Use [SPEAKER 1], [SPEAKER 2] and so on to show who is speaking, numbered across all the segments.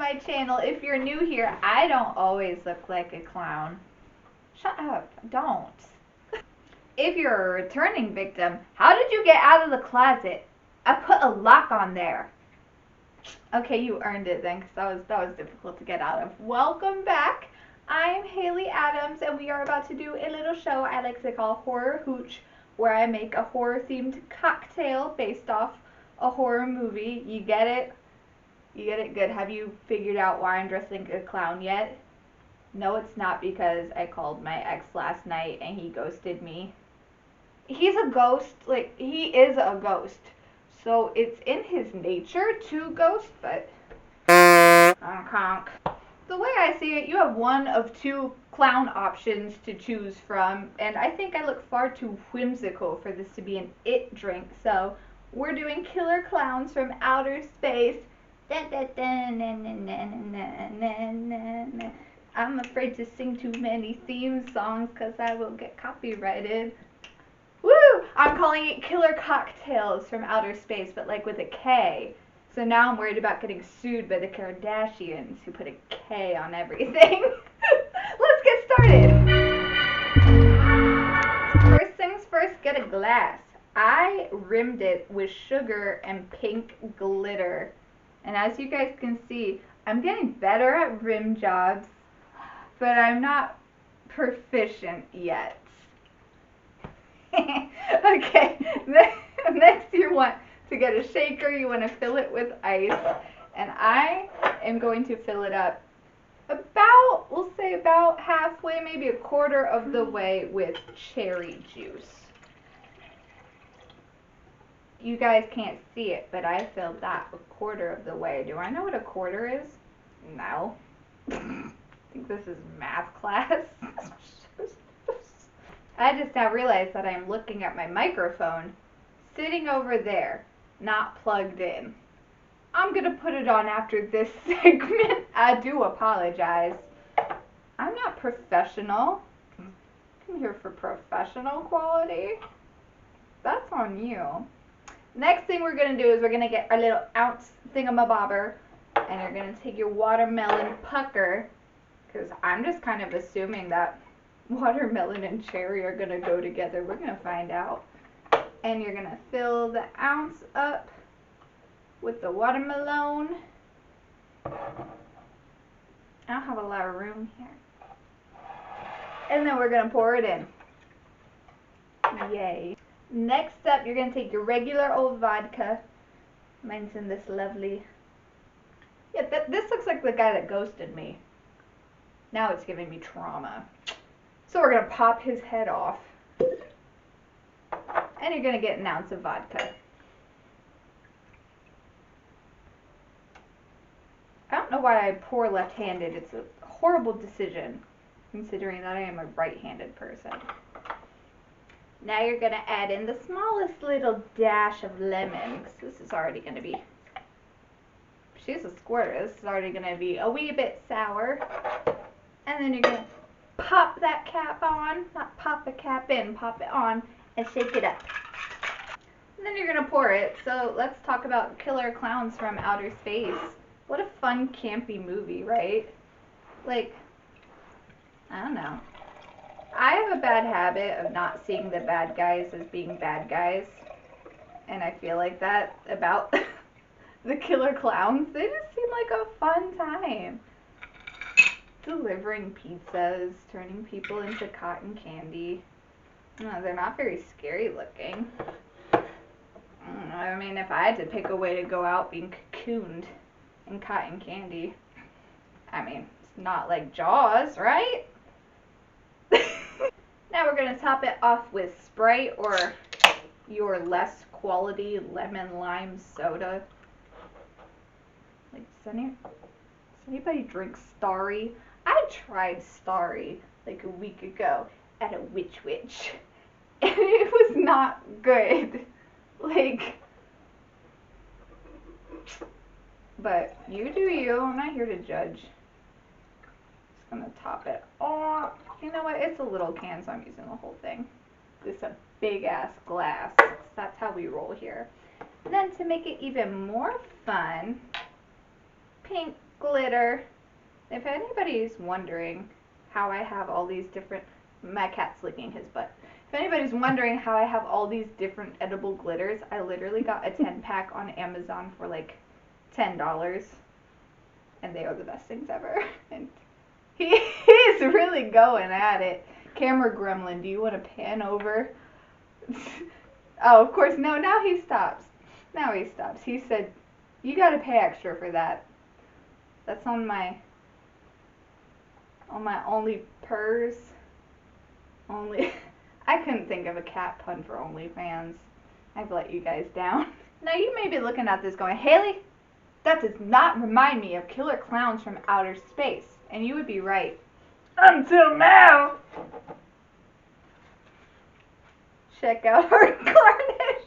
[SPEAKER 1] my channel. If you're new here, I don't always look like a clown. Shut up, don't. If you're a returning victim, how did you get out of the closet? I put a lock on there. Okay, you earned it then, because that was difficult to get out of. Welcome back. I'm Haley Adams, and we are about to do a little show I like to call Horror Hooch, where I make a horror-themed cocktail based off a horror movie. You get it? You get it? Good. Have you figured out why I'm dressed like a clown yet? No, it's not because I called my ex last night and he ghosted me. He's a ghost. Like, he is a ghost. So it's in his nature to ghost, but honk. The way I see it, you have one of two clown options to choose from, and I think I look far too whimsical for this to be an it drink, so we're doing Killer Klowns from Outer Space. I'm afraid to sing too many theme songs because I will get copyrighted. Woo! I'm calling it Killer Cocktails from Outer Space, but like with a K. So now I'm worried about getting sued by the Kardashians who put a K on everything. Let's get started. First things first, get a glass. I rimmed it with sugar and pink glitter. And as you guys can see, I'm getting better at rim jobs, but I'm not proficient yet. Okay, next you want to get a shaker, you want to fill it with ice, and I am going to fill it up about, we'll say about halfway, maybe a quarter of the way with cherry juice. You guys can't see it, but I filled that a quarter of the way. Do I know what a quarter is? No. I think this is math class. I just now realized that I'm looking at my microphone sitting over there, not plugged in. I'm gonna put it on after this segment. I do apologize. I'm not professional. I'm here for professional quality. That's on you. Next thing we're gonna do is we're gonna get our little ounce thingamabobber, and you're gonna take your watermelon pucker, because I'm just kind of assuming that watermelon and cherry are gonna go together. We're gonna find out. And you're gonna fill the ounce up with the watermelon. I don't have a lot of room here. And then we're gonna pour it in. Yay. Next up, you're gonna take your regular old vodka. Mine's in this lovely, yeah, this looks like the guy that ghosted me. Now it's giving me trauma. So we're gonna pop his head off. And you're gonna get an ounce of vodka. I don't know why I pour left-handed. It's a horrible decision, considering that I am a right-handed person. Now you're gonna add in the smallest little dash of lemon, because this is already gonna be, she's a squirter, this is already gonna be a wee bit sour. And then you're gonna pop that cap on, not pop the cap in, pop it on, and shake it up. And then you're gonna pour it. So let's talk about Killer Klowns from Outer Space. What a fun, campy movie, right? Like, I don't know. I have a bad habit of not seeing the bad guys as being bad guys. And I feel like that about the Killer Klowns. They just seem like a fun time. Delivering pizzas, turning people into cotton candy. No, they're not very scary looking. I mean, if I had to pick a way to go out being cocooned in cotton candy, I mean, it's not like Jaws, right? Now we're going to top it off with Sprite or your less quality lemon lime soda. Like, does anybody drink Starry? I tried Starry like a week ago at a Witch, and it was not good. Like, but you do you. I'm not here to judge. Just gonna top it off. You know what? It's a little can, so I'm using the whole thing. This is a big ass glass. That's how we roll here. And then to make it even more fun, pink glitter. If anybody's wondering how I have all these different, my cat's licking his butt. If anybody's wondering how I have all these different edible glitters, I literally got a 10-pack on Amazon for like $10, and they are the best things ever. And he's really going at it. Camera gremlin, do you want to pan over? Oh, of course, no, now he stops. Now he stops. He said, you gotta pay extra for that. That's on my only purse. Only, I couldn't think of a cat pun for OnlyFans. I've let you guys down. Now you may be looking at this going, Haley, that does not remind me of Killer Klowns from Outer Space. And you would be right. Until now. Check out our garnish.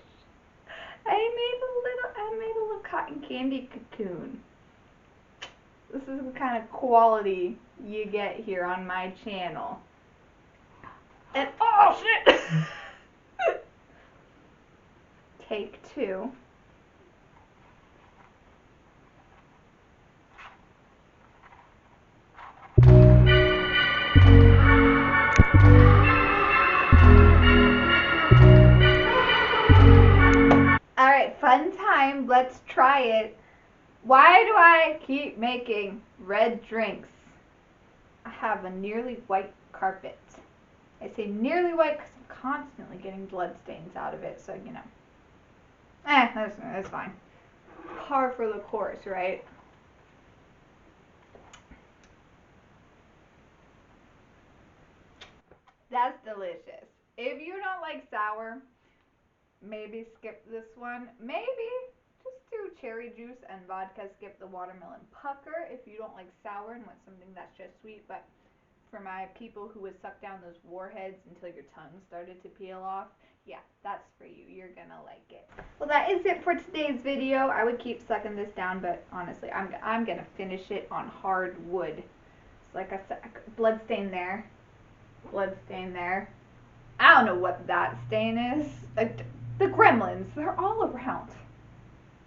[SPEAKER 1] I made a little cotton candy cocoon. This is the kind of quality you get here on my channel. And oh shit! Take 2. Alright, fun time. Let's try it. Why do I keep making red drinks? I have a nearly white carpet. I say nearly white because I'm constantly getting blood stains out of it, so you know. That's fine. Par for the course, right? That's delicious. If you don't like sour, maybe skip this one. Maybe just do cherry juice and vodka. Skip the watermelon pucker if you don't like sour and want something that's just sweet. But for my people who would suck down those warheads until your tongue started to peel off, yeah, that's for you. You're gonna like it. Well, that is it for today's video. I would keep sucking this down, but honestly, I'm gonna finish it on hard wood. It's like I said, blood stain there, blood stain there. I don't know what that stain is. The gremlins, they're all around.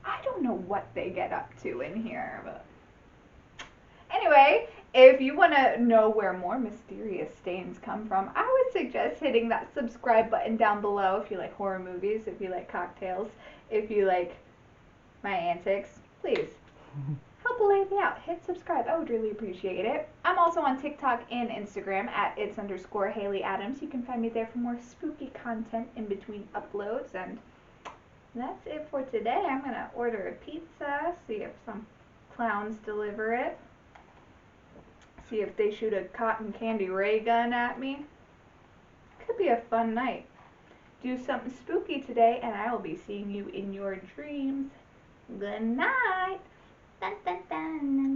[SPEAKER 1] I don't know what they get up to in here, but anyway, if you want to know where more mysterious stains come from, I would suggest hitting that subscribe button down below if you like horror movies, if you like cocktails, if you like my antics. Please help a lady out. Hit subscribe. I would really appreciate it. I'm also on TikTok and Instagram at its_Haley Adams. You can find me there for more spooky content in between uploads. And that's it for today. I'm going to order a pizza, see if some clowns deliver it. See if they shoot a cotton candy ray gun at me. Could be a fun night. Do something spooky today, and I will be seeing you in your dreams. Good night. Dun, dun, dun.